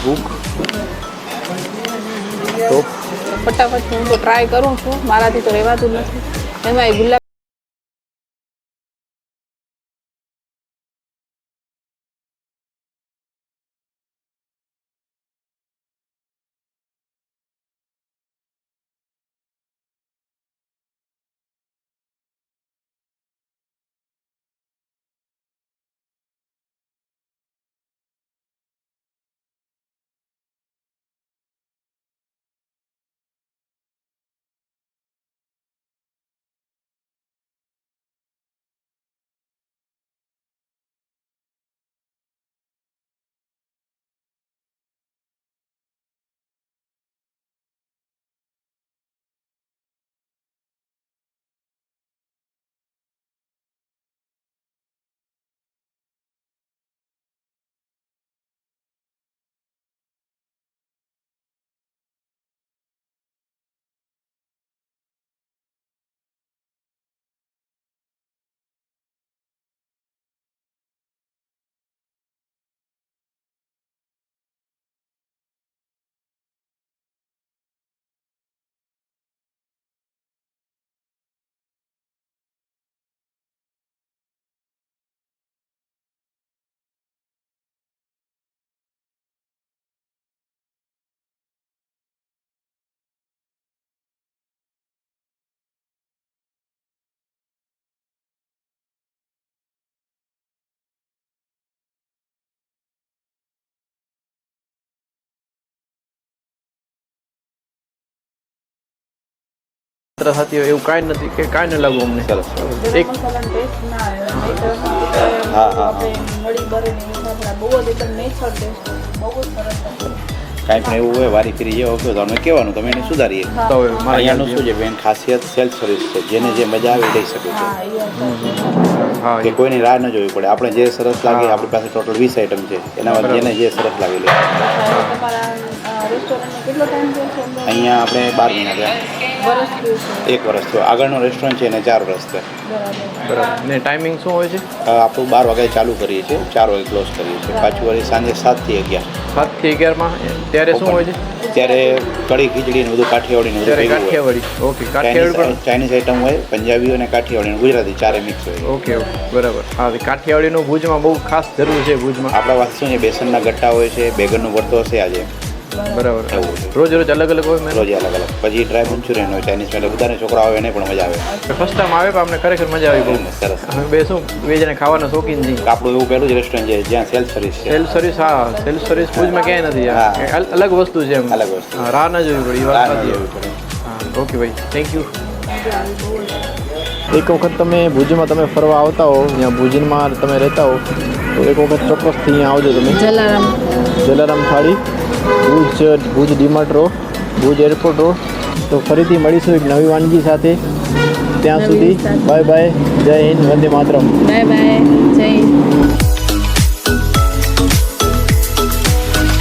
ભૂખ તો ફટાફટ હું તો ટ્રાય કરું છું, મારાથી તો રહેવાતું જ નથી. એમાં ગુલાબ થતી હોય એવું કાંઈ નથી કે કાંઈ ન લાગુ અમને. સરસ. એક ટેસ્ટ ના આવે. હા, હા, હા. મળી બરે બહુ જ એકદમ નેચરલ ટેસ્ટ, બહુ જ સરસ. કાંઈ પણ એવું હોય વારી ફરી જેવો કહો તો અમે કહેવાનું, તમે એને સુધારીએ. તો હવે મારે અહીંયાનું શું છે બેન ખાસિયત સેલ્ફ સર્વિસ છે, જેને જે મજા આવે લઈ શકે છે. હા એ વાત હા કે કોઈની રાહ ન જોવી પડે. આપણે જે સરસ લાગે, આપણી પાસે ટોટલ 20 આઈટમ છે, એનામાં જેને જે સરસ લાગે લે. તમારા રેસ્ટોરન્ટનો કેટલો ટાઈમ થયો છે? અહીંયા આપણે 12 મહિના થયા. વર્ષ થયું છે. 1 વર્ષ થયો. આગળનો રેસ્ટોરન્ટ છે એને 4 વર્ષ થયા. બરાબર. બરાબર. ને ટાઈમિંગ શું હોય છે? આપણું 12 વાગે ચાલુ કરીએ છીએ, 4 વાગે ક્લોઝ કરીએ છીએ. પાછું વળી સાંજે 7 થી 11. 7 થી 11 ત્યારે શું હોય છે? ત્યારે કઢી ખીચડી ને બધું કાઠિયાવાડી ને બધું ત્યારે ભેગું હોય. Kathiawadi. Okay, Kathiawadi Chinese item હોય, પંજાબી અને કાઠિયાવાડી અને ગુજરાતી ચારે મિક્સ હોય. ઓકે ઓકે બરાબર. હા, કાઠિયાવાડીનું ભુજમાં બહુ ખાસ જરૂર છે. ભુજમાં આપણા પાસે શું છે, બેસનના ગટ્ટા હોય છે, બેગનનું ભરતો હશે આજે. બરાબર. એવું છે. રોજ રોજ અલગ અલગ હોય મેનુ? રોજ અલગ અલગ. પછી ડ્રાય મંચુરિયન હોય ચાઇનીઝ, એટલે બધાને છોકરા આવે એને પણ મજા આવે. ફર્સ્ટ ટાઈમ આવે પણ અમને ખરેખર મજા આવી બહુ. સરસ. અમે બે શું વેજ અને ખાવાના શોખીન છીએ. આપણું એવું પહેલું જ રેસ્ટોરન્ટ છે જ્યાં સેલ્ફ સર્વિસ છે. Self service. હા, સેલ્ફ સર્વિસ ભુજમાં ક્યાંય નથી. હા. અલગ વસ્તુ છે એમ. અલગ વસ્તુ. હા, રાહ ન જોવી પડી. એ વાત રાહ ન સાચી. જોવી પડે. હા, ઓકે ભાઈ, થેન્ક યુ. એક વખત તમે ભુજમાં તમે ફરવા આવતા હો, ત્યાં ભુજમાં તમે રહેતા હો, તો એક વખત ચોક્કસથી અહીંયા આવજો તમે. જલારામ થાળી, Bhuj DMart road, Bhuj airport road. તો ફરીથી મળીશું એક નવી વાનગી સાથે. ત્યાં સુધી બાય બાય. જય હિન્દ, વંદે માતરમ. બાય બાય, જય હિન્દ.